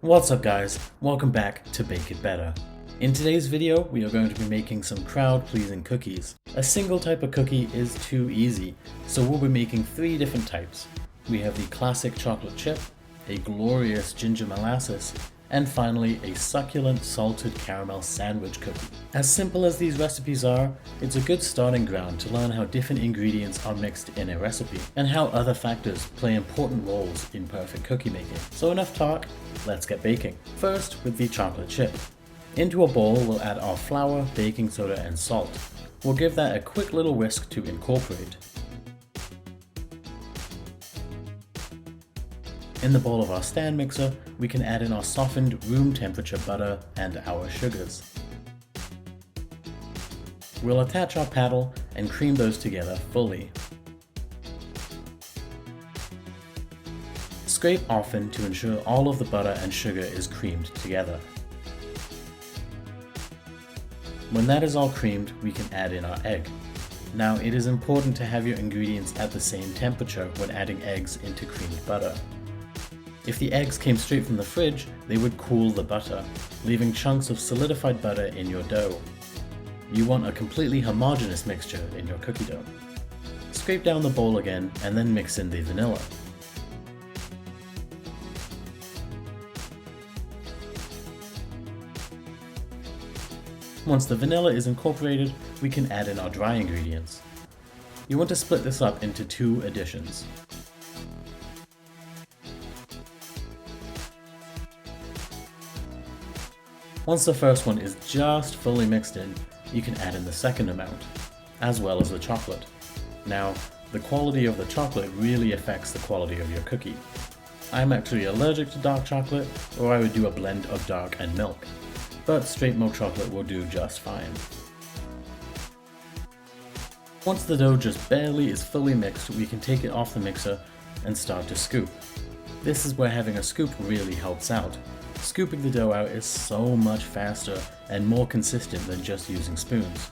What's up guys, welcome back to Bake It Better. In today's video we are going to be making some crowd-pleasing cookies. A single type of cookie is too easy, so we'll be making 3 different types. We have the classic chocolate chip, a glorious ginger molasses, and finally a succulent salted caramel sandwich cookie. As simple as these recipes are, it's a good starting ground to learn how different ingredients are mixed in a recipe, and how other factors play important roles in perfect cookie making. So enough talk, let's get baking. First with the chocolate chip. Into a bowl we'll add our flour, baking soda and salt. We'll give that a quick little whisk to incorporate. In the bowl of our stand mixer, we can add in our softened room temperature butter and our sugars. We'll attach our paddle and cream those together fully. Scrape often to ensure all of the butter and sugar is creamed together. When that is all creamed, we can add in our egg. Now it is important to have your ingredients at the same temperature when adding eggs into creamed butter. If the eggs came straight from the fridge, they would cool the butter, leaving chunks of solidified butter in your dough. You want a completely homogeneous mixture in your cookie dough. Scrape down the bowl again and then mix in the vanilla. Once the vanilla is incorporated, we can add in our dry ingredients. You want to split this up into 2 additions. Once the first one is just fully mixed in, you can add in the second amount, as well as the chocolate. Now, the quality of the chocolate really affects the quality of your cookie. I'm actually allergic to dark chocolate, or I would do a blend of dark and milk, but straight milk chocolate will do just fine. Once the dough just barely is fully mixed, we can take it off the mixer and start to scoop. This is where having a scoop really helps out. Scooping the dough out is so much faster and more consistent than just using spoons.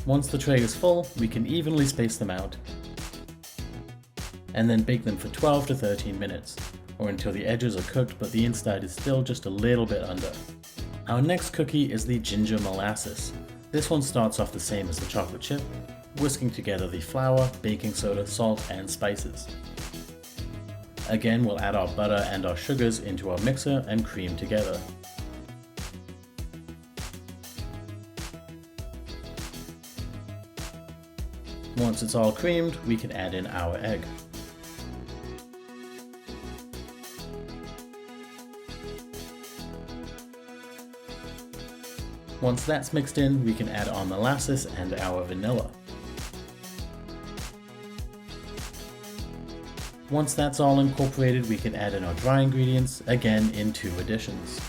Once the tray is full, we can evenly space them out and then bake them for 12 to 13 minutes, or until the edges are cooked but the inside is still just a little bit under. Our next cookie is the ginger molasses. This one starts off the same as the chocolate chip, whisking together the flour, baking soda, salt and spices. Again, we'll add our butter and our sugars into our mixer and cream together. Once it's all creamed, we can add in our egg. Once that's mixed in, we can add our molasses and our vanilla. Once that's all incorporated, we can add in our dry ingredients, again in 2 additions.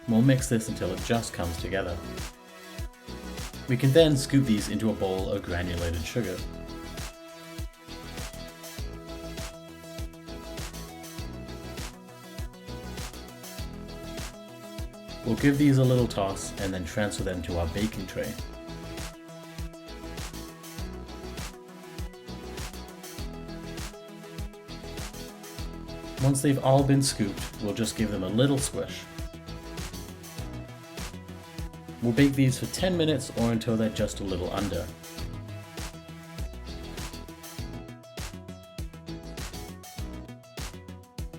We'll mix this until it just comes together. We can then scoop these into a bowl of granulated sugar. We'll give these a little toss and then transfer them to our baking tray. Once they've all been scooped, we'll just give them a little squish. We'll bake these for 10 minutes or until they're just a little under.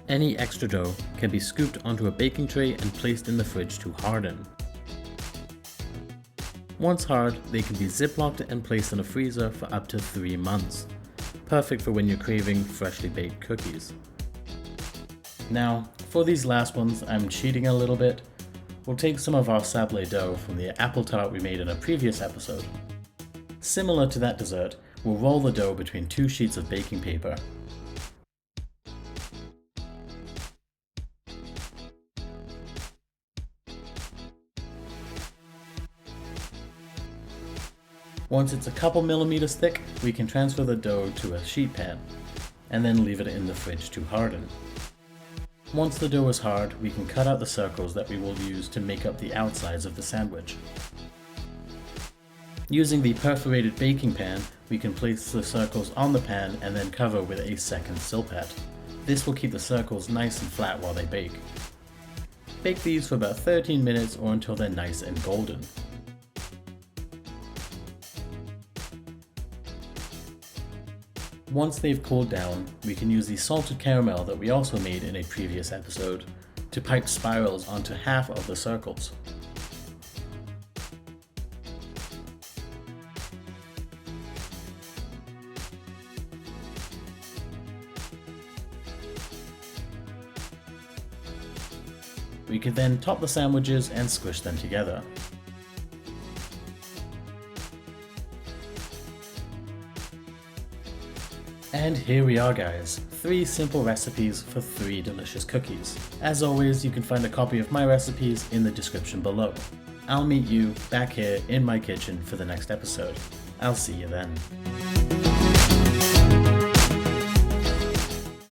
Any extra dough can be scooped onto a baking tray and placed in the fridge to harden. Once hard, they can be ziplocked and placed in a freezer for up to 3 months. Perfect for when you're craving freshly baked cookies. Now, for these last ones, I'm cheating a little bit. We'll take some of our sablé dough from the apple tart we made in a previous episode. Similar to that dessert, we'll roll the dough between 2 sheets of baking paper. Once it's a couple millimeters thick, we can transfer the dough to a sheet pan, and then leave it in the fridge to harden. Once the dough is hard, we can cut out the circles that we will use to make up the outsides of the sandwich. Using the perforated baking pan, we can place the circles on the pan and then cover with a second silpat. This will keep the circles nice and flat while they bake. Bake these for about 13 minutes or until they're nice and golden. Once they've cooled down, we can use the salted caramel that we also made in a previous episode to pipe spirals onto half of the circles. We could then top the sandwiches and squish them together. And here we are, guys. 3 simple recipes for 3 delicious cookies. As always, you can find a copy of my recipes in the description below. I'll meet you back here in my kitchen for the next episode. I'll see you then.